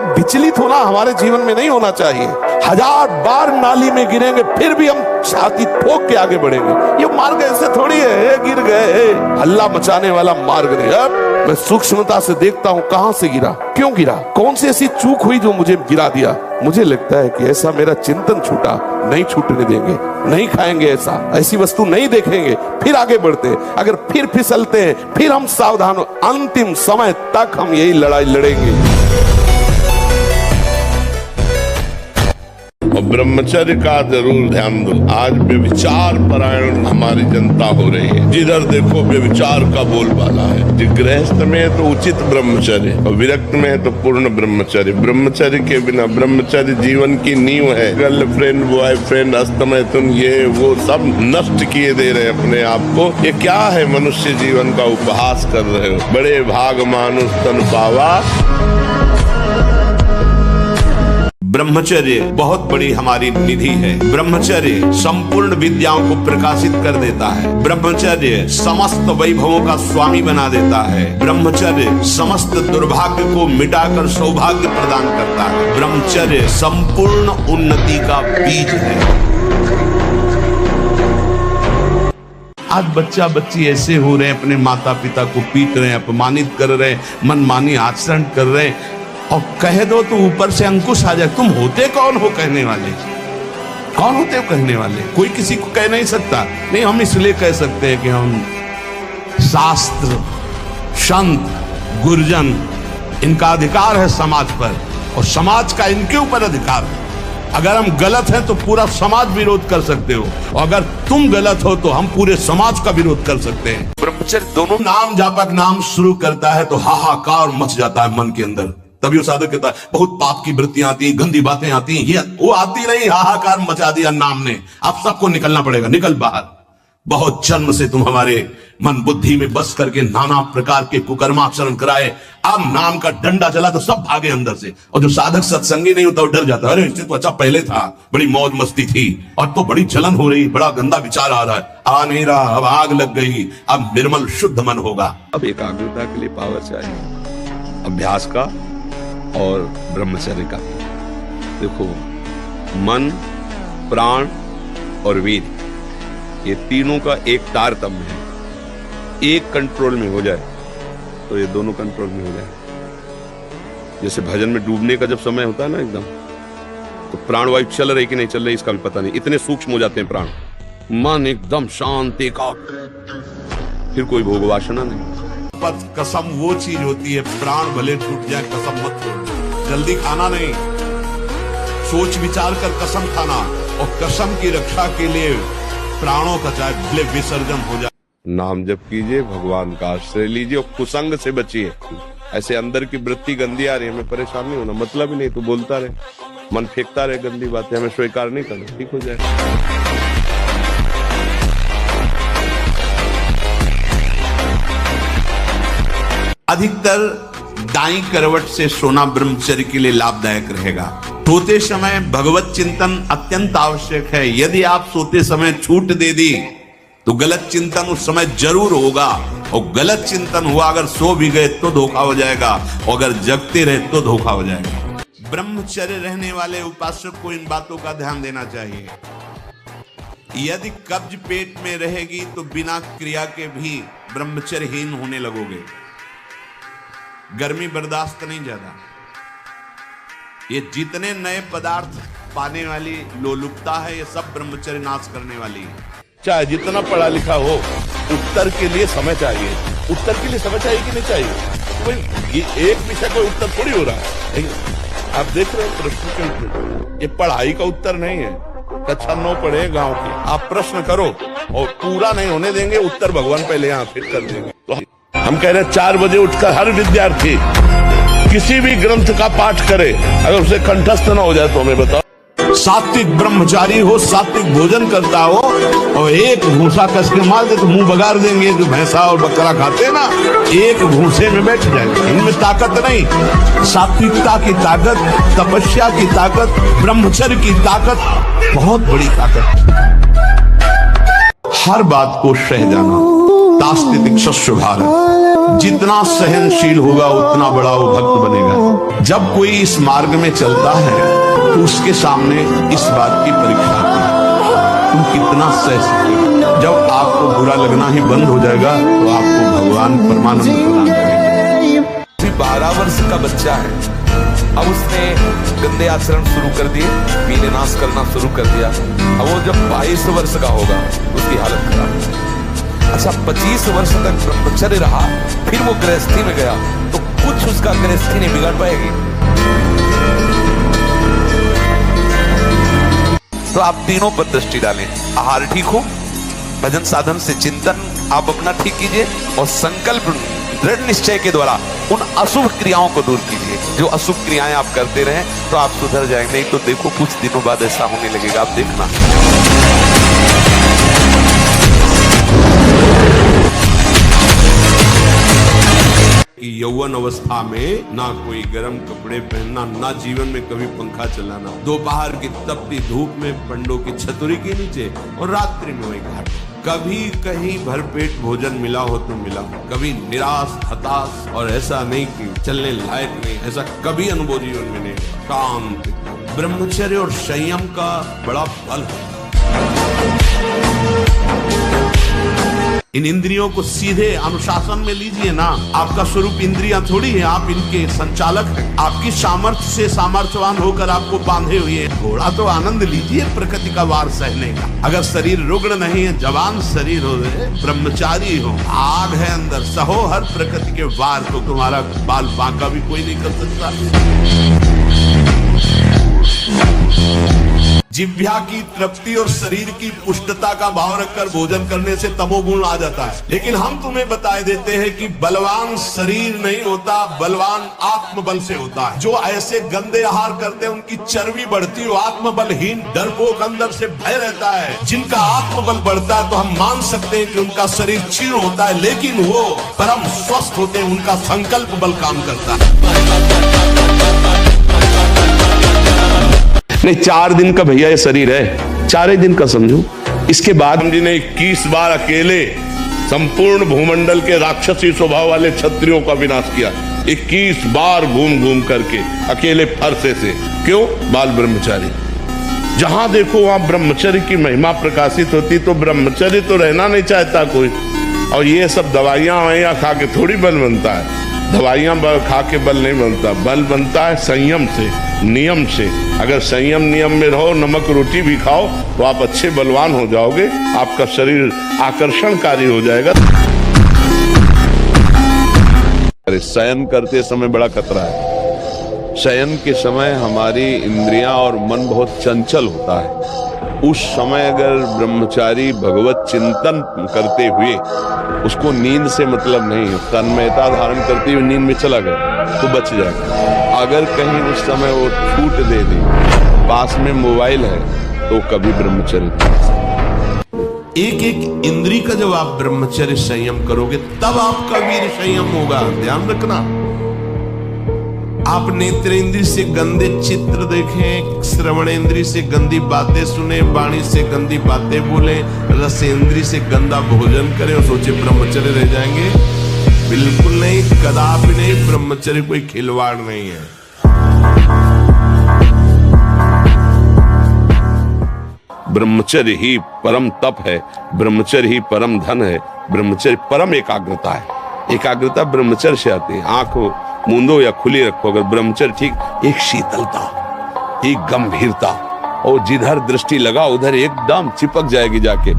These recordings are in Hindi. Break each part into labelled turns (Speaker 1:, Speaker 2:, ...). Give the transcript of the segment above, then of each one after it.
Speaker 1: विचलित होना हमारे जीवन में नहीं होना चाहिए। 1000 बार नाली में गिरेंगे फिर भी हम छाती ठोक के आगे बढ़ेंगे। ये मार्ग ऐसे थोड़ी है गिर गए, हल्ला मचाने वाला मार्ग नहीं। अब मैं सूक्ष्मता से देखता हूँ कहां से गिरा, क्यों गिरा, कौन सी ऐसी चूक हुई जो मुझे गिरा दिया। मुझे लगता है कि ऐसा मेरा चिंतन छूटा, नहीं छूटने देंगे, नहीं खाएंगे ऐसी वस्तु नहीं देखेंगे, फिर आगे बढ़ते हैं। अगर फिर फिसलते हैं फिर हम सावधान हो, अंतिम समय तक हम यही लड़ाई लड़ेंगे।
Speaker 2: और ब्रह्मचर्य का जरूर ध्यान दो। आज व्यभिचार परायण हमारी जनता हो रही है, जिधर देखो व्यभिचार का बोलबाला है। गृहस्थ में तो उचित ब्रह्मचर्य और विरक्त में तो पूर्ण ब्रह्मचर्य। ब्रह्मचर्य के बिना, ब्रह्मचर्य जीवन की नींव है। गर्लफ्रेंड, बॉयफ्रेंड, अस्तमैथुन, ये वो सब नष्ट किए दे रहे अपने आप को। ये क्या है, मनुष्य जीवन का उपहास कर रहे हो। बड़े भाग मानुष तन पावा।
Speaker 3: ब्रह्मचर्य बहुत बड़ी हमारी निधि है। ब्रह्मचर्य संपूर्ण विद्याओं को प्रकाशित कर देता है। ब्रह्मचर्य समस्त वैभवों का स्वामी बना देता है। ब्रह्मचर्य समस्त दुर्भाग्य को मिटाकर सौभाग्य प्रदान करता है। ब्रह्मचर्य संपूर्ण उन्नति का बीज है। आज बच्चा बच्ची ऐसे हो रहे हैं, अपने माता पिता को पीट रहे हैं, अपमानित कर रहे हैं, मनमानी आचरण कर रहे हैं, और कह दो तो ऊपर से अंकुश आ जाए। तुम होते कौन हो कहने वाले? कौन होते हो कहने वाले? कोई किसी को कह नहीं सकता। नहीं, हम इसलिए कह सकते हैं कि हम शास्त्र, संत, गुरुजन, इनका अधिकार है समाज पर, और समाज का इनके ऊपर अधिकार है। अगर हम गलत हैं तो पूरा समाज विरोध कर सकते हो, और अगर तुम गलत हो तो हम पूरे समाज का विरोध कर सकते हैं। ब्रह्मचर्य दोनों नाम जापक नाम शुरू करता है तो हाहाकार मच जाता है मन के अंदर। तभी वो साधक कहता है बहुत पाप की वृत्तियां आती, गंदी बातें आती, ये वो आती नहीं, हाहाकार मचा दिया नाम ने। अब सबको निकलना पड़ेगा, निकल बाहर। बहुत जन्म से तुम हमारे मन बुद्धि में बस करके नाना प्रकार के कुकर्माचरण कराए। अब नाम का डंडा चला तो सब भागे अंदर से। और जो साधक सत्संगी नहीं होता वो डर जाता है, अरे इससे तो अच्छा पहले था, बड़ी मौज मस्ती थी, और तो बड़ी जलन हो रही, बड़ा गंदा विचार आ रहा है, आ नहीं रहा, अब आग लग गई, अब निर्मल शुद्ध मन होगा।
Speaker 4: अब एकाग्रता के लिए पावर चाहिए, अभ्यास का और ब्रह्मचर्य का। देखो, मन, प्राण और वीर, ये तीनों का एक तारतम्य है। एक कंट्रोल में हो जाए तो ये दोनों कंट्रोल में हो जाए। जैसे भजन में डूबने का जब समय होता है ना एकदम, तो प्राणवायु चल रही कि नहीं चल रही इसका भी पता नहीं, इतने सूक्ष्म हो जाते हैं प्राण। मन एकदम शांत, एकाग्र, फिर कोई भोग वासना नहीं।
Speaker 3: पर कसम वो चीज होती है, प्राण भले टूट जाए कसम मत तोड़ना। जल्दी खाना नहीं, सोच विचार कर कसम खाना, और कसम की रक्षा के लिए प्राणों का चाहे भले विसर्जन हो जाए।
Speaker 4: नाम जप कीजिए, भगवान का आश्रय लीजिए, और कुसंग से बचिए। ऐसे अंदर की वृत्ति गंदी आ रही है, हमें परेशान नहीं होना, मतलब ही नहीं, तो बोलता रहे, मन फेंकता रहे गंदी बातें, हमें स्वीकार नहीं करना, ठीक हो जाए।
Speaker 3: अधिकतर दाईं करवट से सोना ब्रह्मचर्य के लिए लाभदायक रहेगा। सोते समय भगवत चिंतन अत्यंत आवश्यक है। यदि आप सोते समय छूट दे दी तो गलत चिंतन उस समय जरूर होगा, और गलत चिंतन हुआ अगर सो भी गए तो धोखा हो जाएगा, और अगर जगते रहे तो धोखा हो जाएगा। ब्रह्मचर्य रहने वाले उपासक को इन बातों का ध्यान देना चाहिए। यदि कब्ज पेट में रहेगी तो बिना क्रिया के भी ब्रह्मचर्यहीन होने लगोगे। गर्मी बर्दाश्त नहीं ज्यादा, ये जितने नए पदार्थ पाने वाली लोलुपता है, ये सब ब्रह्मचर्य नाश करने वाली है।
Speaker 2: चाहे जितना पढ़ा लिखा हो, उत्तर के लिए समय चाहिए। उत्तर के लिए समय चाहिए कि नहीं चाहिए? कोई एक विषय का उत्तर थोड़ी हो रहा है। आप देख रहे हो प्रश्न के उत्तर, ये पढ़ाई का उत्तर नहीं है। कक्षा 9 पढ़े गांव के, आप प्रश्न करो और पूरा नहीं होने देंगे, उत्तर भगवान पहले यहाँ फिर कर देंगे। तो हम कह रहे हैं 4 बजे उठकर हर विद्यार्थी किसी भी ग्रंथ का पाठ करे, अगर उसे कंठस्थ न हो जाए तो हमें बताओ।
Speaker 3: सात्विक ब्रह्मचारी हो, सात्विक भोजन करता हो, और एक भूसा कस के मार दे तो मुंह बगाड़ देंगे। जो भैंसा और बकरा खाते हैं ना, एक भूसे में बैठ जाएंगे। इनमें ताकत नहीं। सात्विकता की ताकत, तपस्या की ताकत, ब्रह्मचर्य की ताकत बहुत बड़ी ताकत। हर बात को सह जाना। तास्तिक शस्त्र भारत। जितना सहनशील होगा उतना बड़ा वो भक्त बनेगा। जब कोई इस मार्ग में चलता है तो उसके सामने इस बात की परीक्षा आती है, तुम कितना सह सकते। जब आपको बुरा लगना ही बंद हो जाएगा तो आपको भगवान परमानंद प्रदान करेंगे।
Speaker 5: 12 वर्ष का बच्चा है, अब उसने गंदे आचरण शुरू कर दिए, वीरनाश करना शुरू कर दिया। अब वो जब 22 वर्ष का होगा उसकी हालत खराब। अच्छा, 25 वर्ष तक ब्रह्मचर्य रहा, फिर वो गृहस्थी में गया तो कुछ उसका गृहस्थी नहीं बिगाड़ पाएगी। तो आप तीनों पर दृष्टि डालें। आहार ठीक हो, भजन साधन से चिंतन आप अपना ठीक कीजिए और संकल्प दृढ़ निश्चय के द्वारा उन अशुभ क्रियाओं को दूर कीजिए। जो अशुभ क्रियाएं आप करते रहें तो आप सुधर जाएंगे। नहीं तो देखो कुछ दिनों बाद ऐसा होने लगेगा, आप देखना।
Speaker 3: यौवन अवस्था में ना कोई गर्म कपड़े पहनना, ना जीवन में कभी पंखा चलाना, दोपहर की तपती धूप में पंडों की छतरी के नीचे और रात्रि में वही घाट। कभी कहीं भरपेट भोजन मिला हो तो मिला, कभी निराश हताश और ऐसा नहीं कि चलने लायक नहीं, ऐसा कभी अनुभव जीवन में नहीं। शांति, ब्रह्मचर्य और संयम का बड़ा बल होता है। इन इंद्रियों को सीधे अनुशासन में लीजिए ना। आपका स्वरूप इंद्रियां थोड़ी है, आप इनके संचालक हैं। आपकी सामर्थ्य से सामर्थ्यवान होकर आपको बांधे हुए हैं। थोड़ा तो आनंद लीजिए प्रकृति का वार सहने का। अगर शरीर रुग्ण नहीं है, जवान शरीर हो, ब्रह्मचारी हो, आग है अंदर, सहो हर प्रकृति के वार, तो तुम्हारा बाल बांका भी कोई नहीं कर सकता। जिह्वा की तृप्ति और शरीर की पुष्टता का भाव रखकर भोजन करने से तमोगुण आ जाता है। लेकिन हम तुम्हें बताए देते हैं कि बलवान शरीर नहीं होता, बलवान आत्मबल से होता है। जो ऐसे गंदे आहार करते हैं उनकी चर्बी बढ़ती है, आत्मबलहीन डरपोक अंदर से भय रहता है। जिनका आत्मबल बढ़ता है तो हम मान सकते हैं कि उनका शरीर क्षीण होता है, लेकिन वो परम स्वस्थ होते हैं, उनका संकल्प बल काम करता है।
Speaker 4: नहीं, 4 दिन का भैया ये शरीर है, 4 दिन का समझो। इसके बाद
Speaker 2: राम जी ने 21 बार अकेले संपूर्ण भूमंडल के राक्षसी स्वभाव वाले क्षत्रियों का विनाश किया। 21 बार घूम घूम करके अकेले फरसे से। क्यों? बाल ब्रह्मचारी। जहां देखो वहां ब्रह्मचर्य की महिमा प्रकाशित होती, तो ब्रह्मचर्य तो रहना नहीं चाहता कोई। और ये सब दवाइयां ववाइयां खा के थोड़ी बल बनता है। दवाइयां खा के बल नहीं बनता, बल बनता है संयम से, नियम से। अगर संयम नियम में रहो, नमक रोटी भी खाओ, तो आप अच्छे बलवान हो जाओगे, आपका शरीर आकर्षणकारी हो जाएगा।
Speaker 6: अरे शयन करते समय बड़ा खतरा है। शयन के समय हमारी इंद्रियां और मन बहुत चंचल होता है। उस समय अगर ब्रह्मचारी भगवत चिंतन करते हुए, उसको नींद से मतलब नहीं है, तन्मयता धारण करते हुए नींद में चला गया तो बच जाएगा। अगर कहीं उस समय वो छूट दे दी, पास में मोबाइल है, तो कभी ब्रह्मचर्य।
Speaker 3: एक एक इंद्री का जब आप ब्रह्मचर्य संयम करोगे तब आपका वीर संयम होगा। ध्यान रखना। आप नेत्रेंद्री से गंदे चित्र देखें, श्रवणेंद्री से गंदी बातें सुने, वाणी से गंदी बातें बोले, रसेंद्री से गंदा भोजन करें और सोचे ब्रह्मचर्य रह जाएंगे। बिल्कुल नहीं, कदापि नहीं। ब्रह्मचर्य कोई खिलवाड़ नहीं है।
Speaker 4: ब्रह्मचर्य ही परम तप है, ब्रह्मचर्य ही परम धन है, ब्रह्मचर्य परम एकाग्रता है। एकाग्रता ब्रह्मचर्य से आती है। आंख मूंदो या खुली रखो, अगर ब्रह्मचर्य ठीक, एक शीतलता, एक गंभीरता, और जिधर दृष्टि लगा उधर एकदम चिपक जाएगी जाके।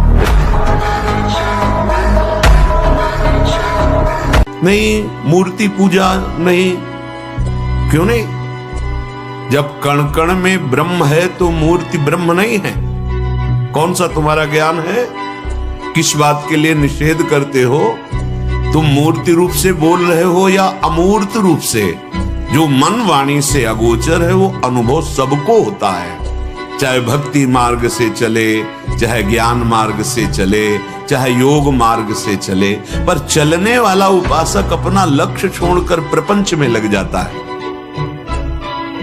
Speaker 3: नहीं, मूर्ति पूजा नहीं। क्यों नहीं? जब कण कण में ब्रह्म है तो मूर्ति ब्रह्म नहीं है। कौन सा तुम्हारा ज्ञान है? किस बात के लिए निषेध करते हो? तुम मूर्ति रूप से बोल रहे हो या अमूर्त रूप से? जो मन वाणी से अगोचर है वो अनुभव सबको होता है। चाहे भक्ति मार्ग से चले, चाहे ज्ञान मार्ग से चले, चाहे योग मार्ग से चले, पर चलने वाला उपासक अपना लक्ष्य छोड़कर प्रपंच में लग जाता है,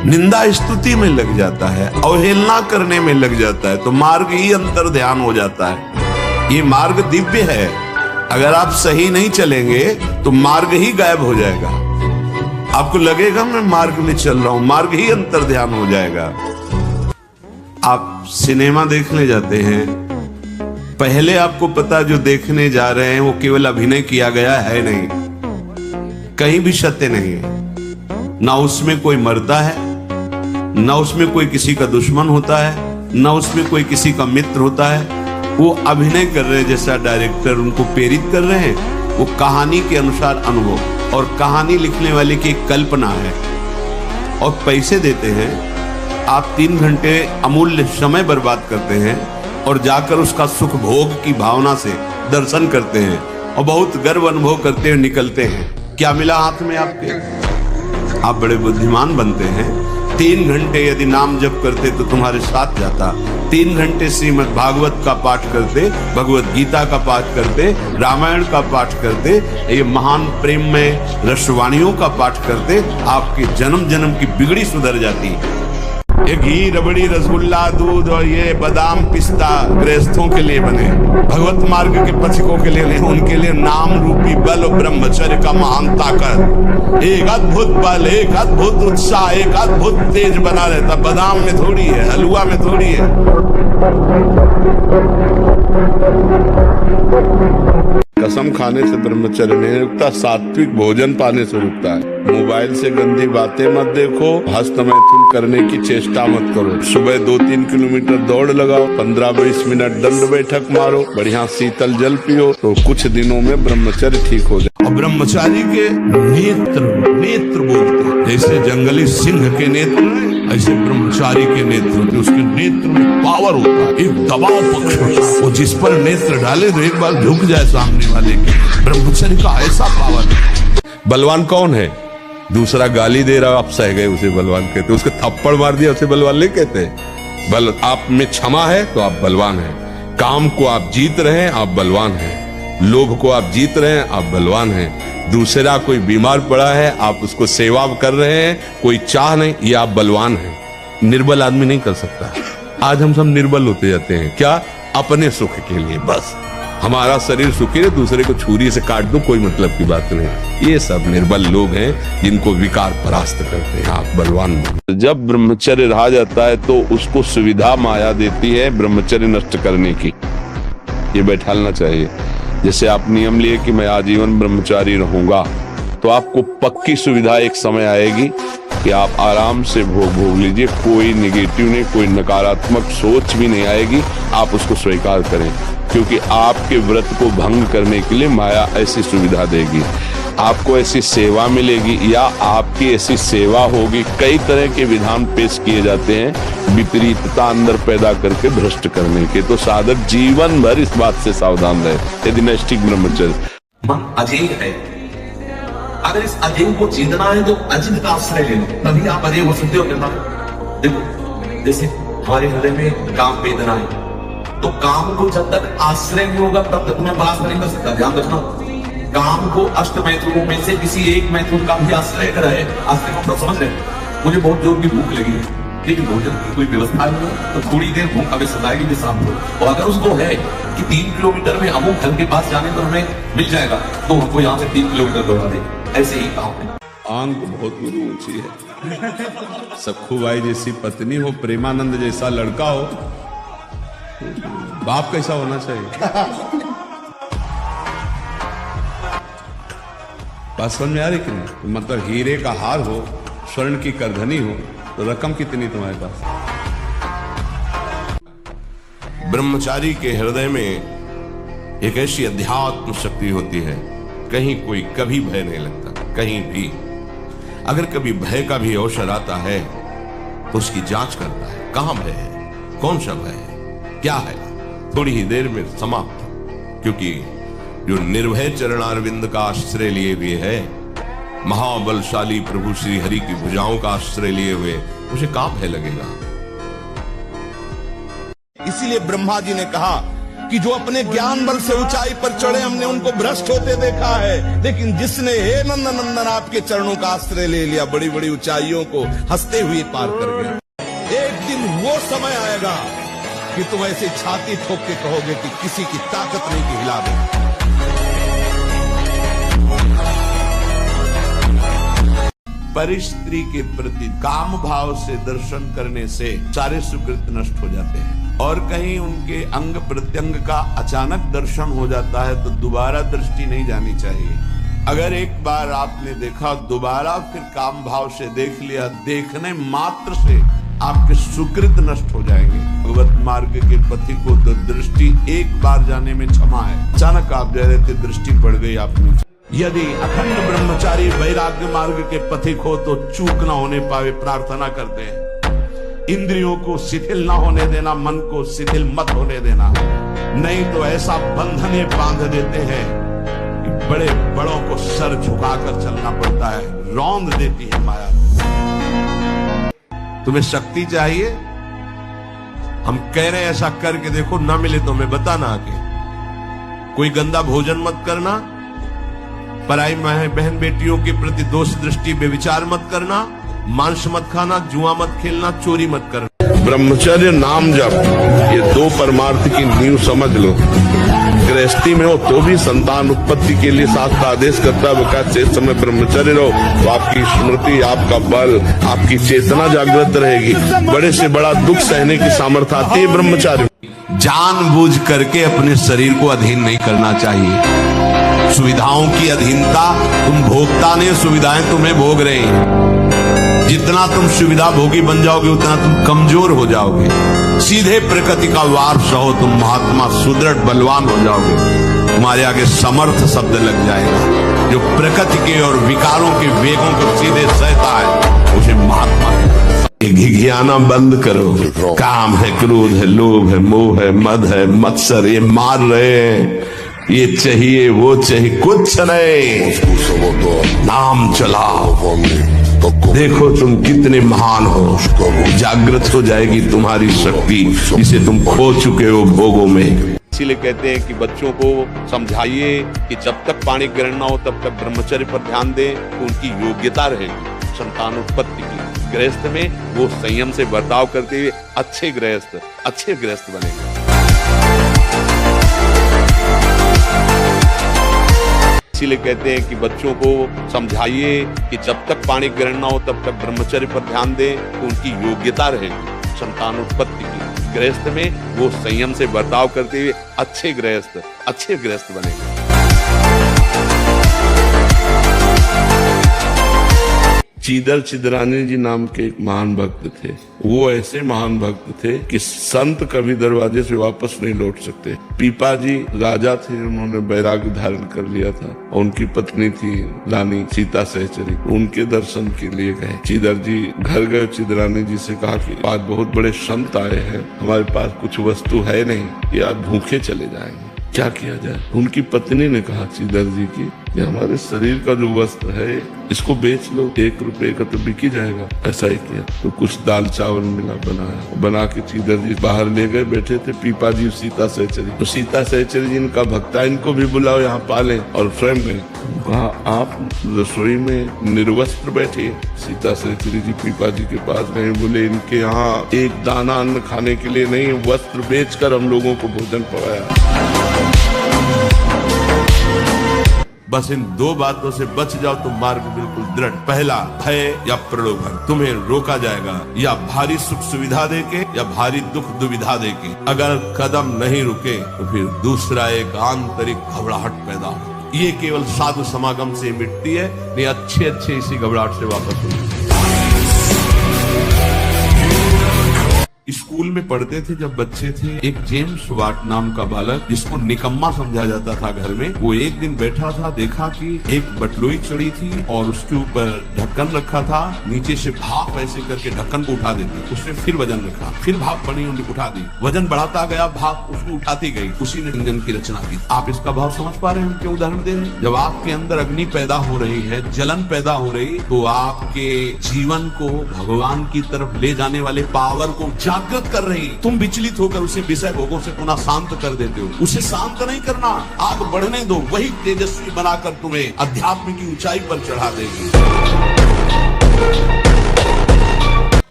Speaker 3: निंदा स्तुति में लग जाता है, अवहेलना करने में लग जाता है, तो मार्ग ही अंतर ध्यान हो जाता है। ये मार्ग दिव्य है। अगर आप सही नहीं चलेंगे तो मार्ग ही गायब हो जाएगा। आपको लगेगा मैं मार्ग में चल रहा हूं, मार्ग ही अंतर्ध्यान हो जाएगा। आप सिनेमा देखने जाते हैं, पहले आपको पता जो देखने जा रहे हैं वो केवल अभिनय किया गया है नहीं, कहीं भी सत्य नहीं है। ना उसमें कोई मरता है, ना उसमें कोई किसी का दुश्मन होता है, ना उसमें कोई किसी का मित्र होता है। वो अभिनय कर रहे हैं, जैसा डायरेक्टर उनको प्रेरित कर रहे हैं, वो कहानी के अनुसार अनुभव, और कहानी लिखने वाले की एक कल्पना है, और पैसे देते हैं। आप 3 घंटे अमूल्य समय बर्बाद करते हैं और जाकर उसका सुख भोग की भावना से दर्शन करते हैं और बहुत गर्व अनुभव करते हुए निकलते हैं। क्या मिला हाथ में आपके? आप बड़े बुद्धिमान बनते हैं। 3 घंटे यदि नाम जप करते तो तुम्हारे साथ जाता, 3 घंटे श्रीमद् भागवत का पाठ करते, भगवत गीता का पाठ करते, रामायण का पाठ करते, ये महान प्रेम में रसवाणियों का पाठ करते, आपके जन्म जन्म की बिगड़ी सुधर जाती। ये घी, रबड़ी, रसगुल्ला, दूध और ये बादाम, पिस्ता गृहस्थों के लिए बने, भगवत मार्ग के पथिकों के लिए नहीं, उनके लिए नाम रूपी बल और ब्रह्मचर्य का महान ताकत, एक अद्भुत बल, एक अद्भुत उत्साह, एक अद्भुत तेज बना रहता। बादाम में थोड़ी है, हलवा में थोड़ी है।
Speaker 6: कसम खाने से ब्रह्मचर्य नहीं रुकता, सात्विक भोजन पाने से रुकता है। मोबाइल से गंदी बातें मत देखो, हस्त मैथुन करने की चेष्टा मत करो। सुबह 2-3 किलोमीटर दौड़ लगाओ, 15-20 मिनट दंड बैठक मारो, बढ़िया शीतल जल पियो, तो कुछ दिनों में ब्रह्मचर्य ठीक हो जाए।
Speaker 3: और ब्रह्मचारी के नेत्र बोलते हैं, जैसे जंगली सिंह के नेत्र ऐसे ब्रह्मचारी के नेत्र होते, उसके नेत्र में पावर होता है, एक दबाव पक्ष होता है। वो जिस पर नेत्र डाले तो एक बार झुक जाए सामने वाले के। ब्रह्मचर्य का ऐसा पावर है।
Speaker 6: बलवान कौन है? दूसरा गाली दे रहा, आप सह गए उसे बलवान कहते, उसके थप्पड़ मार दिया उसे बलवान नहीं कहते। बल आप में क्षमा है तो आप बलवान हैं, काम को आप जीत रहे हैं आप बलवान हैं, लोभ को आप जीत रहे हैं आप बलवान हैं, दूसरा कोई बीमार पड़ा है आप उसको सेवा कर रहे हैं, कोई चाह नहीं, ये आप बलवान हैं। निर्बल आदमी नहीं कर सकता। आज हम सब निर्बल होते जाते हैं, क्या? अपने सुख के लिए, बस हमारा शरीर सुखी रहे, दूसरे को छुरी से काट दो, कोई मतलब की बात नहीं। ये सब निर्बल लोग हैं जिनको विकार परास्त करते हैं। आप बलवान बनो। जब ब्रह्मचर्य रहा जाता है तो उसको सुविधा माया देती है ब्रह्मचर्य नष्ट करने की, ये बैठालना चाहिए। जैसे आप नियम लिए कि मैं आजीवन ब्रह्मचारी रहूंगा, तो आपको पक्की सुविधा एक समय आएगी कि आप आराम से भोग लीजिए, कोई निगेटिव नहीं, कोई नकारात्मक सोच भी नहीं आएगी। आप उसको स्वीकार करें, क्योंकि आपके व्रत को भंग करने के लिए माया ऐसी सुविधा देगी। आपको ऐसी सेवा मिलेगी या आपकी ऐसी सेवा होगी। कई तरह के विधान पेश किए जाते हैं विपरीतता अंदर पैदा करके भ्रष्ट करने के, तो साधक जीवन भर इस बात से सावधान रहे। यदि नैष्ठिक ब्रह्मचर्य
Speaker 5: मन अजेय है, अगर इस अजेय को जीतना है तो अजित का आश्रय ले लो, तभी आप अजेय हो सकते हो। देखो, जैसे हमारे हृदय में काम वेदना है, तो काम को जब तक आश्रय नहीं होगा तब तक तुम्हें परास्त नहीं कर सकता। ध्यान रखना, काम को अष्ट मैथुनों में से किसी एक मैथुन का भी आश्रय कराए। आश्रय को समझ रहे? मुझे बहुत जोर की भूख लगी है, लेकिन भोजन की कोई व्यवस्था नहीं है, तो थोड़ी देर भूख हमें सताएगी भी शाम को। और अगर उसको है कि 3 किलोमीटर में अमुक घर के पास जाने पर हमें मिल जाएगा, तो हमको यहाँ से 3 किलोमीटर दौड़ा दे। ऐसे ही काम है।
Speaker 3: आंख बहुत ऊंची है। सखुबाई जैसी पत्नी हो, प्रेमानंद जैसा लड़का हो, बाप कैसा होना चाहिए? बात समझ में आ रही कि नहीं? मतलब हीरे का हार हो, स्वर्ण की करधनी हो, तो रकम कितनी तुम्हारे पास? ब्रह्मचारी के हृदय में एक ऐसी अध्यात्म शक्ति होती है, कहीं कोई कभी भय नहीं लगता, कहीं भी। अगर कभी भय का भी अवसर आता है तो उसकी जांच करता है, कहां भय है, कौन सा भय है, क्या है, थोड़ी ही देर में समाप्त। क्योंकि जो निर्भय चरणारविंद का आश्रय लिए हुए है, महाबलशाली प्रभु श्री हरि की भुजाओं का आश्रय लिए हुए, उसे कहां भय लगेगा। इसीलिए ब्रह्मा जी ने कहा कि जो अपने ज्ञान बल से ऊंचाई पर चढ़े, हमने उनको भ्रष्ट होते देखा है, लेकिन जिसने हे नंदन नंदन आपके चरणों का आश्रय ले लिया, बड़ी बड़ी ऊंचाइयों को हंसते हुए पार कर गया। एक दिन वो समय आएगा कि तुम ऐसे छाती ठोक के कहोगे कि किसी की ताकत नहीं कि हिला दे। परिस्त्री के प्रति काम भाव से दर्शन करने से सारे सुकृत नष्ट हो जाते हैं। और कहीं उनके अंग प्रत्यंग का अचानक दर्शन हो जाता है तो दोबारा दृष्टि नहीं जानी चाहिए। अगर एक बार आपने देखा, दोबारा फिर काम भाव से देख लिया, देखने मात्र से आपके सुकृत नष्ट हो जाएंगे। भगवत मार्ग के पथि को तो दृष्टि एक बार जाने में क्षमा है। अचानक आप जा रहे थे, दृष्टि पड़ गई आपने। यदि अखंड ब्रह्मचारी वैराग्य मार्ग के पथिक हो तो चूक ना होने पावे प्रार्थना करते हैं। इंद्रियों को शिथिल ना होने देना, मन को शिथिल मत होने देना, नहीं तो ऐसा बंधने बांध देते हैं कि बड़े बड़ों को सर झुकाकर चलना पड़ता है, रौंद देती है माया। तुम्हें शक्ति चाहिए, हम कह रहे हैं ऐसा करके देखो, ना मिले तो हमें बताना आके। कोई गंदा भोजन मत करना, पराई बहन बेटियों के प्रति दोष दृष्टि बेविचार मत करना, मांस मत खाना, जुआ मत खेलना, चोरी मत करना।
Speaker 6: ब्रह्मचर्य नाम जप, ये दो परमार्थ की नींव समझ लो। गृहस्थी में हो तो भी संतान उत्पत्ति के लिए शास्त्र आदेश करता है, बका चेत समय ब्रह्मचर्य रहो तो आपकी स्मृति, आपका बल, आपकी चेतना जागृत रहेगी। बड़े से बड़ा दुख सहने की सामर्थ्य आती है ब्रह्मचार्य।
Speaker 3: जानबूझ करके अपने शरीर को अधीन नहीं करना चाहिए। सुविधाओं की अधीनता, तुम भोगता नहीं, सुविधाएं तुम्हें भोग रहे हैं। जितना तुम सुविधा भोगी बन जाओगे उतना तुम कमजोर हो जाओगे। सीधे प्रकृति का वारस हो तुम, महात्मा सुदृढ़ बलवान हो जाओगे। तुम्हारे आगे समर्थ शब्द लग जाएगा। जो प्रकृति के और विकारों के वेगों को सीधे सहता है उसे महात्मा है। घिघियाना बंद करो। काम है, क्रोध है, लोभ है, मोह है, मद है, मत्सर, ये मार रहे हैं। ये चाहिए, वो चाहिए, कुछ नहीं, नाम चलाओ। देखो तुम कितने महान हो। जागृत हो जाएगी तुम्हारी शक्ति जिसे तुम खो चुके हो भोगों में।
Speaker 6: इसीलिए कहते हैं कि बच्चों को समझाइए कि जब तक पाणी ग्रहण ना हो तब तक ब्रह्मचर्य पर ध्यान दें तो उनकी योग्यता रहेगी संतान उत्पत्ति की। गृहस्थ में वो संयम से बर्ताव करते हुए अच्छे गृहस्थ बनेंगे। इसीलिए कहते हैं कि बच्चों को समझाइए कि जब तक पाणी ग्रहण ना हो तब तक ब्रह्मचर्य पर ध्यान दें तो उनकी योग्यता रहेगी संतान उत्पत्ति की। गृहस्थ में वो संयम से बर्ताव करते हुए अच्छे गृहस्थ बनेंगे। चीदर चिदरानी जी नाम के एक महान भक्त थे। वो ऐसे महान भक्त थे कि संत कभी दरवाजे से वापस नहीं लौट सकते। पीपा जी राजा थे, उन्होंने वैराग्य धारण कर लिया था और उनकी पत्नी थी रानी सीता सहचरी। उनके दर्शन के लिए गए। चीदर जी घर गए, चिदरानी जी से कहा कि आज बहुत बड़े संत आए हैं, हमारे पास कुछ वस्तु है नहीं, ये आज भूखे चले जाएंगे, क्या किया जाए। उनकी पत्नी ने कहा चीदर जी की, ये हमारे शरीर का जो वस्त्र है इसको बेच लो, 1 रुपए का तो बिक ही जाएगा। ऐसा ही किया तो कुछ दाल चावल मिला, बना के चीदर जी बाहर ले गए। बैठे थे पीपा जी सीता सहचरी, तो सीता सहचरी जी इनका भक्ता, इनको भी बुलाओ यहाँ पाले, और स्वयं गए। कहा आप रसोई में निर्वस्त्र बैठे। सीता सहचरी जी पीपा जी के पास गए, बोले इनके यहाँ एक दाना अन्न खाने के लिए नहीं, वस्त्र बेचकर हम लोगों को भोजन पकाया।
Speaker 3: बस इन 2 बातों से बच जाओ तो मार्ग बिल्कुल दृढ़। पहला, भय या प्रलोभन, तुम्हें रोका जाएगा या भारी सुख सुविधा देके या भारी दुख दुविधा देके। अगर कदम नहीं रुके तो फिर दूसरा एक आंतरिक घबराहट पैदा हो। ये केवल साधु समागम से मिटती है, नहीं अच्छे इसी घबराहट से वापस होती है। स्कूल में पढ़ते थे जब बच्चे थे, एक जेम्स वाट नाम का बालक जिसको निकम्मा समझा जाता था घर में, वो एक दिन बैठा था, देखा कि एक बटलोई चढ़ी थी और उसके ऊपर ढक्कन रखा था, नीचे से भाप ऐसे करके ढक्कन को उठा देती, उसने फिर वजन रखा, फिर भाप बनी उठा दी, वजन बढ़ाता गया, भाप उसको उठाती गई, उसी ने इंजन की रचना की। आप इसका भाव समझ पा रहे हैं, क्यों उदाहरण दे रहे हैं? जब आपके अंदर अग्नि पैदा हो रही है, जलन पैदा हो रही, तो आपके जीवन को भगवान की तरफ ले जाने वाले पावर को जागृत कर रही, तुम विचलित होकर उसे विषय भोगों से पुनः शांत कर देते हो। उसे शांत नहीं करना, आग बढ़ने दो, वही तेजस्वी बनाकर तुम्हें अध्यात्म की ऊंचाई पर चढ़ा देगी।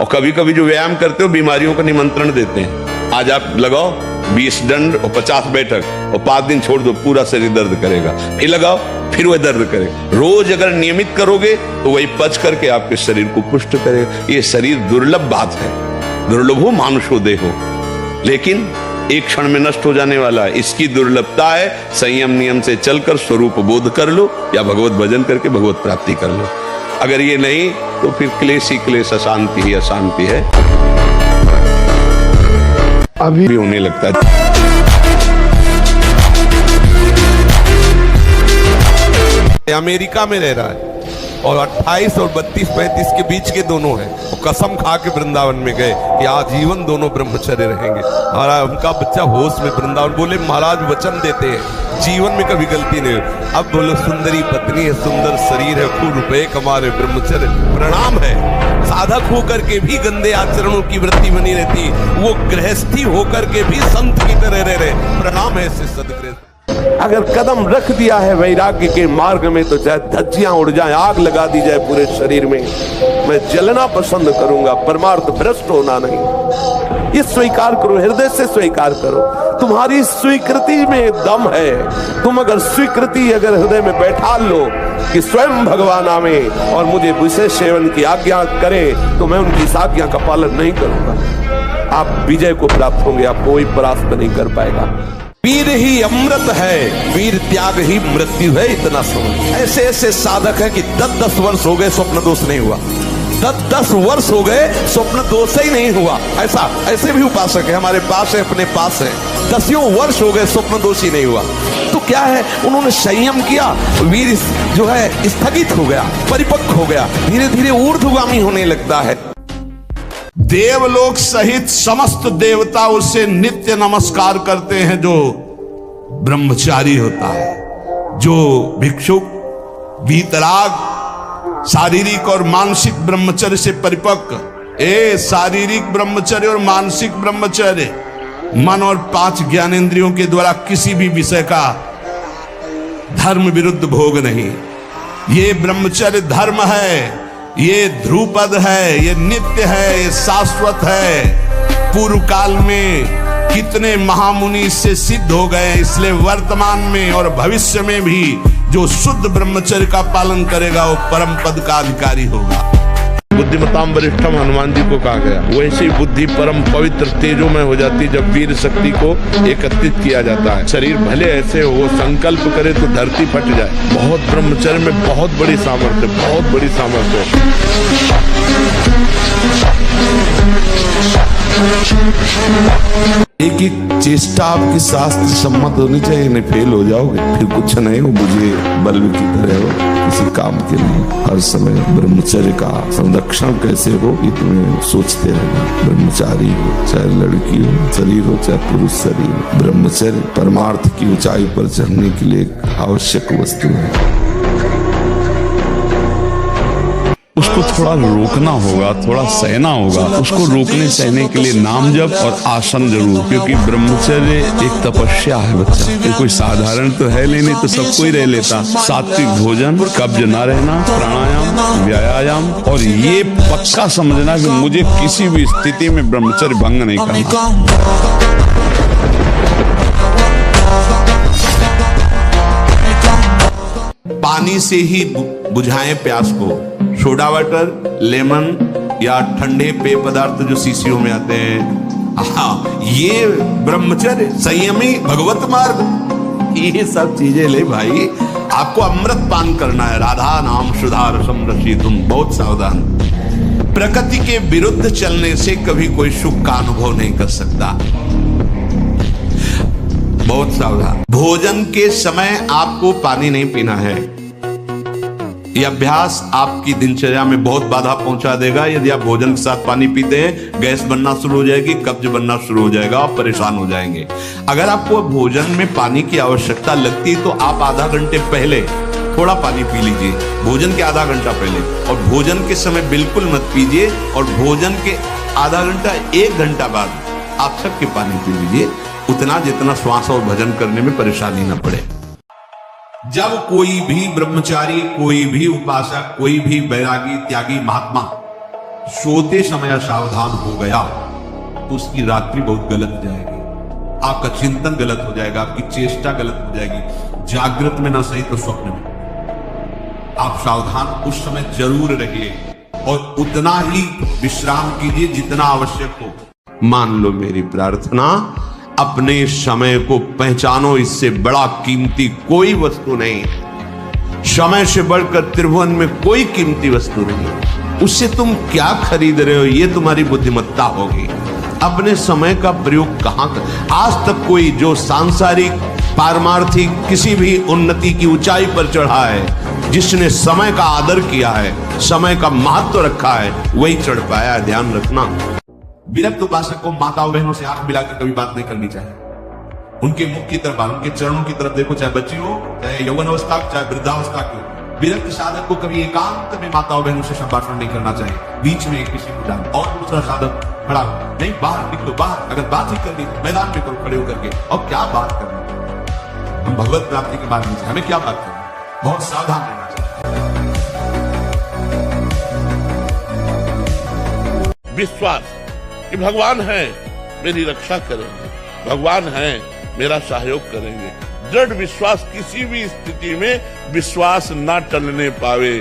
Speaker 6: और कभी कभी जो व्यायाम करते हो बीमारियों का निमंत्रण देते हैं। आज आप लगाओ
Speaker 4: 20 दंड और 50 बैठक और 5 दिन छोड़ दो, पूरा शरीर दर्द करेगा। फिर लगाओ, फिर वह दर्द करेगा। रोज अगर नियमित करोगे तो वही पच करके आपके शरीर को पुष्ट करेगा। ये शरीर दुर्लभ बात है, दुर्लभ हो मानुषो देहो, लेकिन एक क्षण में नष्ट हो जाने वाला है। इसकी दुर्लभता है संयम नियम से चलकर स्वरूप बोध कर लो या भगवत भजन करके भगवत प्राप्ति कर लो। अगर ये नहीं तो फिर क्लेश ही क्लेश, अशांति ही अशांति है, अभी भी होने लगता है।
Speaker 5: अमेरिका में रह रहा है और 28 और 32-35 के बीच के दोनों हैं। वो कसम खा के वृंदावन में गए कि आजीवन दोनों ब्रह्मचर्य रहेंगे। और उनका बच्चा होश में वृंदावन बोले महाराज वचन देते हैं जीवन में कभी गलती नहीं। अब बोलो सुंदरी पत्नी है, सुंदर शरीर है, खूब रुपए कमा रहे, ब्रह्मचर्य प्रणाम है। साधक होकर के भी गंदे आचरणों की वृत्ति बनी रहती, वो गृहस्थी होकर के भी संत की तरह रह रहे, प्रणाम है ऐसे सदगृहस्थ।
Speaker 1: अगर कदम रख दिया है वैराग्य के मार्ग में तो चाहे धज्जियां उड़ जाए, आग लगा दी जाए पूरे शरीर में, मैं जलना पसंद करूंगा, परमार्थ भ्रष्ट होना नहीं। ये स्वीकार करो, हृदय से स्वीकार करो। तुम्हारी स्वीकृति में दम है। तुम अगर स्वीकृति अगर हृदय में बैठा लो कि स्वयं भगवान आवे और मुझे विशेष सेवन की आज्ञा करें तो मैं उनकी इस आज्ञा का पालन नहीं करूंगा, आप विजय को प्राप्त होंगे, आप कोई परास्त नहीं कर पाएगा।
Speaker 5: वीर ही अमृत है, वीर त्याग ही मृत्यु है, इतना समझ। ऐसे ऐसे साधक है कि 10-10 वर्ष हो गए स्वप्न दोष नहीं हुआ, 10-10 वर्ष हो गए स्वप्न दोष ही नहीं हुआ। ऐसे भी उपासक है हमारे पास है, अपने पास है, 10 वर्ष हो गए स्वप्न दोष ही नहीं हुआ। तो क्या है, उन्होंने संयम किया, वीर जो है स्थगित हो गया, परिपक्व हो गया, धीरे धीरे ऊर्ध्वगामी होने लगता है।
Speaker 3: देवलोक सहित समस्त देवता उससे नित्य नमस्कार करते हैं जो ब्रह्मचारी होता है, जो भिक्षुक वीतराग शारीरिक और मानसिक ब्रह्मचर्य से परिपक्व। शारीरिक ब्रह्मचर्य और मानसिक ब्रह्मचर्य, मन और 5 ज्ञानेंद्रियों के द्वारा किसी भी विषय का धर्म विरुद्ध भोग नहीं। ये ब्रह्मचर्य धर्म है, ये ध्रुपद है, ये नित्य है, ये शाश्वत है। पूर्व काल में कितने महामुनि इससे सिद्ध हो गए, इसलिए वर्तमान में और भविष्य में भी जो शुद्ध ब्रह्मचर्य का पालन करेगा वो परम पद का अधिकारी होगा।
Speaker 6: बुद्धिमताम वरिष्ठम हनुमान जी को कहा गया, वैसे ही बुद्धि परम पवित्र तेजोमय हो जाती जब वीर शक्ति को एकत्रित किया जाता है। शरीर भले ऐसे हो, संकल्प करे तो धरती फट जाए। बहुत ब्रह्मचर्य में बहुत बड़ी सामर्थ्य, बहुत बड़ी सामर्थ्य।
Speaker 1: एक एक चेष्टा आपकी शास्त्र सम्मत होनी चाहिए, नहीं फेल हो जाओगे, फिर कुछ नहीं हो, मुझे बल्ब की तरह हो, किसी काम के लिए। हर समय ब्रह्मचर्य का संरक्षण कैसे हो ये तुम्हें सोचते रहना। ब्रह्मचारी हो, चाहे लड़की हो, शरीर हो चाहे पुरुष शरीर, ब्रह्मचर्य परमार्थ की ऊंचाई पर चढ़ने के लिए एक आवश्यक वस्तु है।
Speaker 4: उसको थोड़ा रोकना होगा, थोड़ा सहना होगा। उसको रोकने सहने के लिए नाम जप और आसन जरूर, क्योंकि ब्रह्मचर्य एक तपस्या है बच्चा, ये कोई साधारण तो है नहीं तो सब कोई रह लेता। सात्विक भोजन, कब्ज न रहना, प्राणायाम, व्यायाम, और ये पक्का समझना कि मुझे किसी भी स्थिति में ब्रह्मचर्य भंग नहीं करना।
Speaker 3: पानी से ही बुझाएं प्यास को। सोडा वाटर, लेमन या ठंडे पेय पदार्थ जो शीशियों में आते हैं, ये ब्रह्मचर्य, संयमी भगवत मार्ग, ये सब चीजें ले भाई। आपको अमृत पान करना है, राधा नाम सुधा रसम रसी, तुम बहुत सावधान। प्रकृति के विरुद्ध चलने से कभी कोई सुख का अनुभव नहीं कर सकता, बहुत सावधान। भोजन के समय आपको पानी नहीं पीना है। यह अभ्यास आपकी दिनचर्या में बहुत बाधा पहुंचा देगा। यदि आप भोजन के साथ पानी पीते हैं, गैस बनना शुरू हो जाएगी, कब्ज बनना शुरू हो जाएगा, आप परेशान हो जाएंगे। अगर आपको भोजन में पानी की आवश्यकता लगती है तो आप आधा घंटे पहले थोड़ा पानी पी लीजिए, भोजन के आधा घंटा पहले, और भोजन के समय बिल्कुल मत पीजिए, और भोजन के आधा घंटा 1 घंटा बाद आप सबके पानी पी लीजिए, उतना जितना श्वास और भजन करने में परेशानी न पड़े। जब कोई भी ब्रह्मचारी, कोई भी उपासक, कोई भी वैरागी त्यागी महात्मा सोते समय सावधान हो गया तो उसकी रात्रि बहुत गलत जाएगी। आपका चिंतन गलत हो जाएगा, आपकी चेष्टा गलत हो जाएगी। जागृत में ना सही तो स्वप्न में आप सावधान उस समय जरूर रहिए और उतना ही विश्राम कीजिए जितना आवश्यक हो। मान लो मेरी प्रार्थना, अपने समय को पहचानो, इससे बड़ा कीमती कोई वस्तु नहीं। समय से बढ़कर त्रिभुवन में कोई कीमती वस्तु नहीं। उससे तुम क्या खरीद रहे हो, ये तुम्हारी बुद्धिमत्ता होगी। अपने समय का प्रयोग कहां कर, आज तक कोई जो सांसारिक पारमार्थिक किसी भी उन्नति की ऊंचाई पर चढ़ा है, जिसने समय का आदर किया है, समय का महत्व रखा है, वही चढ़ पाया। ध्यान रखना, विरक्त उपासक को माताओं बहनों से आंख मिलाकर कभी बात नहीं करनी चाहिए। उनके मुख की तरफ, उनके चरणों की तरफ देखो, चाहे बच्ची हो, चाहे यौवन अवस्था, चाहे वृद्धावस्था की हो। विरक्त साधक को कभी एकांत में माताओं बहनों से संभाषण नहीं करना चाहिए, बीच में किसी को जान। और दूसरा साधक खड़ा हो, नहीं बाहर निकलो, बाहर अगर बात ही करनी तो मैदान में करो खड़े होकर के। और क्या बात करनी, हम भगवत प्राप्ति की बात नहीं चाहिए, हमें क्या बात करनी, बहुत सावधान रहना चाहिए।
Speaker 2: विश्वास कि भगवान है, मेरी रक्षा करेंगे, भगवान है, मेरा सहयोग करेंगे। दृढ़ विश्वास, किसी भी स्थिति में विश्वास न टलने पावे।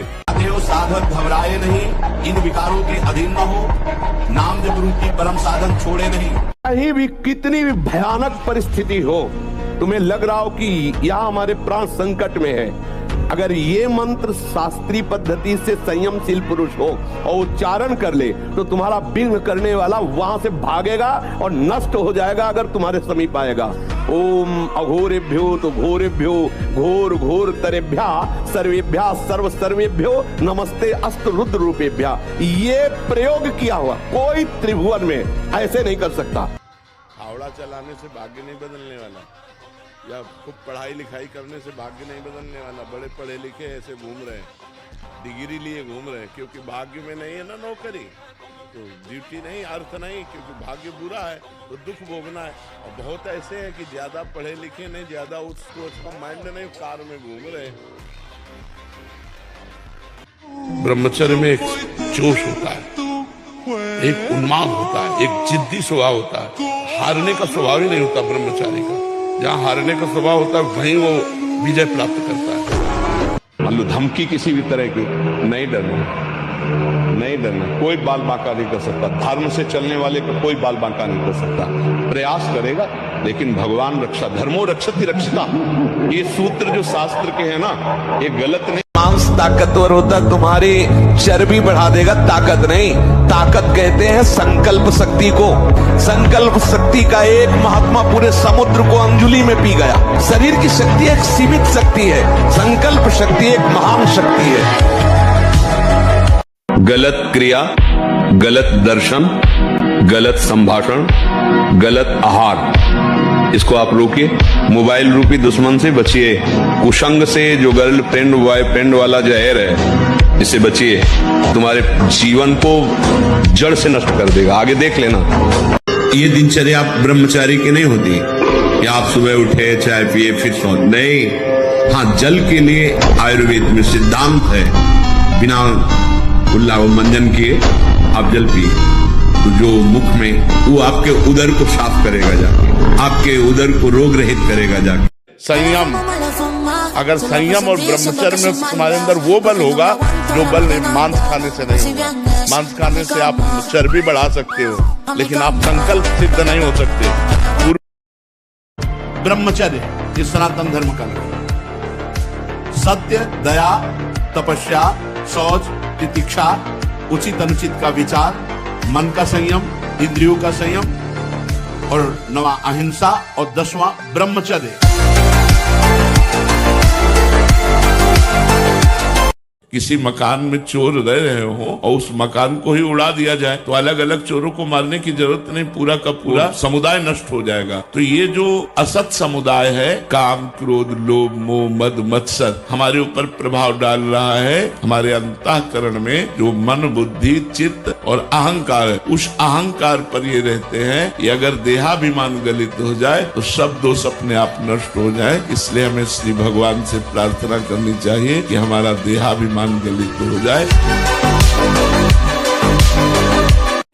Speaker 3: साधक घबराए नहीं, इन विकारों के अधीन न हो, नाम जप रूपी परम साधन छोड़े नहीं।
Speaker 1: कहीं भी कितनी भी भयानक परिस्थिति हो, तुम्हें लग रहा हो कि यहाँ हमारे प्राण संकट में है, अगर ये मंत्र शास्त्रीय पद्धति से संयमशील पुरुष हो और उच्चारण कर ले तो तुम्हारा विघ्न करने वाला वहां से भागेगा और नष्ट हो जाएगा अगर तुम्हारे समीप आएगा। ओम अघोरेभ्यो तो घोरेभ्यो घोर घोर तरेभ्या सर्वेभ्या सर्व सर्वेभ्यो नमस्ते अस्त रुद्र रूपेभ्या। ये प्रयोग किया हुआ कोई त्रिभुवन में ऐसे नहीं कर सकता।
Speaker 2: फावड़ा चलाने से भाग्य नहीं बदलने वाला, या खूब पढ़ाई लिखाई करने से भाग्य नहीं बदलने वाला। बड़े पढ़े लिखे ऐसे घूम रहे हैं, डिग्री लिए घूम रहे हैं, क्योंकि भाग्य में नहीं है ना नौकरी, तो ड्यूटी नहीं, अर्थ नहीं, क्योंकि भाग्य बुरा है तो दुख भोगना है। और बहुत ऐसे हैं कि ज्यादा पढ़े लिखे नहीं, ज्यादा उस सोच का माइंड नहीं, कार में घूम रहे हैं। ब्रह्मचर्य में एक जोश होता है, एक उन्माद होता है, एक जिद्दी स्वभाव होता है। हारने का स्वभाव ही नहीं होता ब्रह्मचारी का। जहाँ हारने का स्वभाव होता है वहीं वो विजय प्राप्त करता है।
Speaker 6: मान लो धमकी किसी भी तरह की, नहीं डरना, नहीं डरना। कोई बाल बांका नहीं कर सकता, धर्म से चलने वाले को कोई बाल बांका नहीं कर सकता। प्रयास करेगा, लेकिन भगवान रक्षा, धर्मो रक्षति रक्षिता, ये सूत्र जो शास्त्र के हैं ना, ये गलत नहीं।
Speaker 5: मांस ताकतवर होता, तुम्हारी चर्बी बढ़ा देगा, ताकत नहीं। ताकत कहते हैं संकल्प शक्ति को। संकल्प शक्ति का एक महात्मा पूरे समुद्र को अंजुलि में पी गया। शरीर की शक्ति एक सीमित शक्ति है, संकल्प शक्ति एक महान शक्ति है।
Speaker 4: गलत क्रिया, गलत दर्शन, गलत संभाषण, गलत आहार, इसको आप रोकिए। मोबाइल रूपी दुश्मन से बचिए। कुसंग से, जो गर्लफ्रेंड बॉयफ्रेंड वाला जहर है, इससे बचिए। तुम्हारे जीवन को जड़ से नष्ट कर देगा। आगे देख लेना।
Speaker 3: ये दिनचर्या ब्रह्मचारी की नहीं होती कि आप सुबह उठे, चाय पिए, फिर सो। नहीं, हाँ, जल के लिए आयुर्वेद में सिद्धांत है, बिना कुल्ला मंजन किए आप जल पिए, तो जो मुख में, वो आपके उदर को साफ करेगा जाके, आपके उदर को रोग रहित करेगा जाके।
Speaker 2: संयम, अगर संयम और ब्रह्मचर्य में तुम्हारे अंदर वो बल होगा जो बल मांस खाने से नहीं होगा। मांस खाने से आप चर्बी बढ़ा सकते हो, लेकिन आप संकल्प सिद्ध नहीं हो सकते।
Speaker 3: ब्रह्मचर्य ये सनातन धर्म का है। सत्य, दया, तपस्या, शौच, तितिक्षा, उचित अनुचित का विचार, मन का संयम, इंद्रियों का संयम, और 9वां अहिंसा, और 10वां ब्रह्मचर्य।
Speaker 2: किसी मकान में चोर रह रहे हो और उस मकान को ही उड़ा दिया जाए तो अलग अलग चोरों को मारने की जरूरत नहीं, पूरा का पूरा समुदाय नष्ट हो जाएगा। तो ये जो असत समुदाय है, काम, क्रोध, लोभ, मोह, मद, मत्सर, हमारे ऊपर प्रभाव डाल रहा है। हमारे अंतःकरण में जो मन, बुद्धि, चित्त और अहंकार है, उस अहंकार पर ये रहते हैं कि अगर देहाभिमान गलित हो जाए तो सब दोष अपने आप नष्ट हो जाए। इसलिए हमें श्री भगवान से प्रार्थना करनी चाहिए कि हमारा देहाभिमान गलित हो जाए।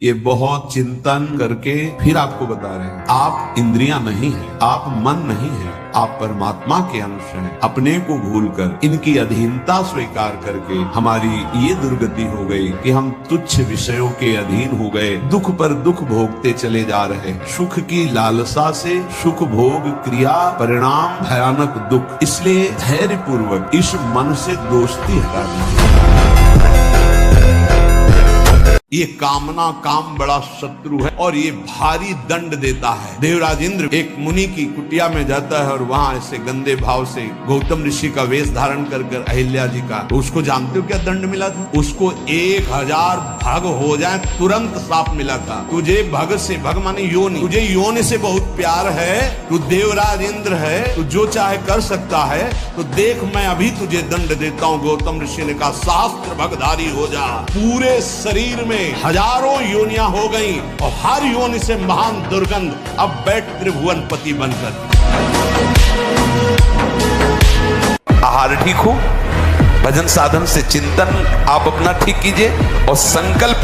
Speaker 3: ये बहुत चिंतन करके फिर आपको बता रहे हैं, आप इंद्रियां नहीं हैं, आप मन नहीं हैं, आप परमात्मा के अंश हैं। अपने को भूलकर इनकी अधीनता स्वीकार करके हमारी ये दुर्गति हो गई कि हम तुच्छ विषयों के अधीन हो गए, दुख पर दुख भोगते चले जा रहे। सुख की लालसा से सुख भोग क्रिया परिणाम भयानक दुख। इसलिए धैर्य पूर्वक इस मन से दोस्ती हटा दीजिए। ये कामना काम बड़ा शत्रु है और ये भारी दंड देता है। देवराज इंद्र एक मुनि की कुटिया में जाता है और वहां ऐसे गंदे भाव से गौतम ऋषि का वेश धारण कर अहिल्या जी का, तो उसको जानते हो क्या दंड मिला था? उसको 1000 भग हो जाए तुरंत साफ मिला था। तुझे भग से, भग माने योनि, तुझे योनि से बहुत प्यार है, तू देवराज इंद्र है, तू जो चाहे कर सकता है, तो देख मैं अभी तुझे दंड देता हूँ। गौतम ऋषि ने कहा शास्त्र भगधारी हो जा। पूरे शरीर में हजारों योनियां हो गई और हर योनि से महान दुर्गंध। अब बैठ त्रिभुवनपति बनकर।
Speaker 5: आहार ठीक हो, भजन साधन से चिंतन आप अपना ठीक कीजिए और संकल्प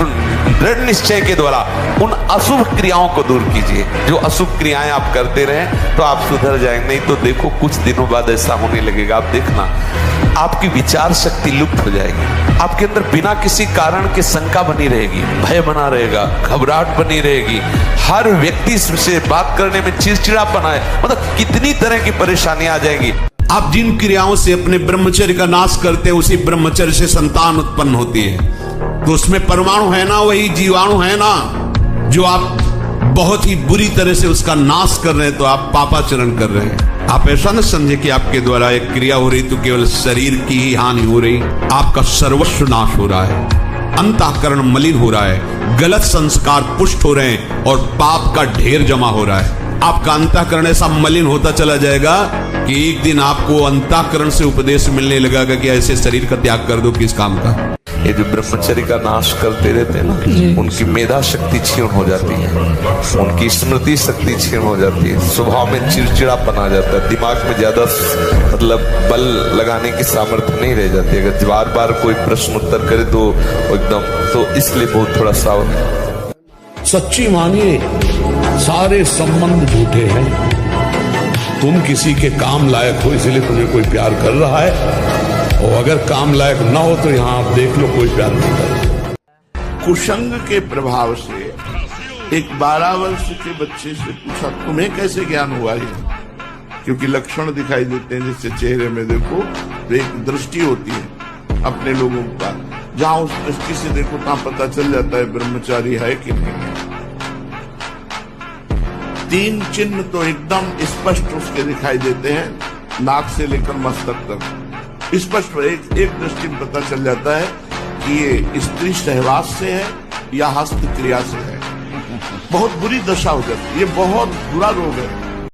Speaker 5: दृढ़ निश्चय के द्वारा उन अशुभ क्रियाओं को दूर कीजिए। जो अशुभ क्रियाएं आप करते रहें तो आप सुधर जाएंगे। नहीं तो देखो कुछ दिनों बाद ऐसा होने लगेगा, आप देखना आपकी विचार शक्ति लुप्त हो जाएगी। आपके अंदर बिना किसी कारण के शंका बनी रहेगी, भय बना रहेगा, घबराहट बनी रहेगी, हर व्यक्ति से बात करने में चिड़चिड़ापन आए, मतलब कितनी तरह की परेशानी आ जाएगी।
Speaker 3: आप जिन क्रियाओं से अपने ब्रह्मचर्य का नाश करते हैं उसी ब्रह्मचर्य से संतान उत्पन्न होती है। तो उसमें परमाणु है ना, वही जीवाणु है ना, जो आप बहुत ही बुरी तरह से उसका नाश कर रहे हैं। तो आप पापाचरण कर रहे हैं। आप ऐसा न समझे कि आपके द्वारा एक क्रिया हो रही तो केवल शरीर की ही हानि हो रही, आपका सर्वस्व नाश हो रहा है, अंतःकरण मलिन हो रहा है, गलत संस्कार पुष्ट हो रहे हैं और पाप का ढेर जमा हो रहा है। आपका अंतःकरण ऐसा मलिन होता चला जाएगा कि एक दिन आपको अंतःकरण से उपदेश मिलने लगेगा कि ऐसे शरीर का त्याग कर दो, किस काम का।
Speaker 5: ये जो ब्रह्मचर्य का नाश करते रहते हैं ना, उनकी मेधा शक्ति क्षीण हो जाती है, उनकी स्मृति शक्ति क्षीण हो जाती है, स्वभाव में चिड़चिड़ापन आ जाता है, दिमाग में ज्यादा मतलब बल लगाने की सामर्थ्य नहीं रह जाती। अगर बार बार कोई प्रश्न उत्तर करे तो एकदम, तो इसलिए बहुत थोड़ा सावधान।
Speaker 2: सच्ची मानिए सारे संबंध झूठे हैं। तुम किसी के काम लायक हो इसलिए तुम्हें कोई प्यार कर रहा है, और अगर काम लायक ना हो तो यहां आप देख लो कोई प्यार नहीं करता।
Speaker 1: कुसंग के प्रभाव से एक 12 वर्ष के बच्चे से पूछा तुम्हें कैसे ज्ञान हुआ ये? क्योंकि लक्षण दिखाई देते हैं, जैसे चेहरे में देखो तो एक दृष्टि होती है अपने लोगों का, जहां उस दृष्टि से देखो तहां पता चल जाता है ब्रह्मचारी है कि नहीं है। 3 चिन्ह तो एकदम स्पष्ट उसके दिखाई देते हैं, नाक से लेकर मस्तक तक स्पष्ट एक दृष्टि में पता चल जाता है कि ये स्त्री सहवास से है या हस्त क्रिया से है। बहुत बुरी दशा हो जाती है, ये बहुत बुरा रोग है।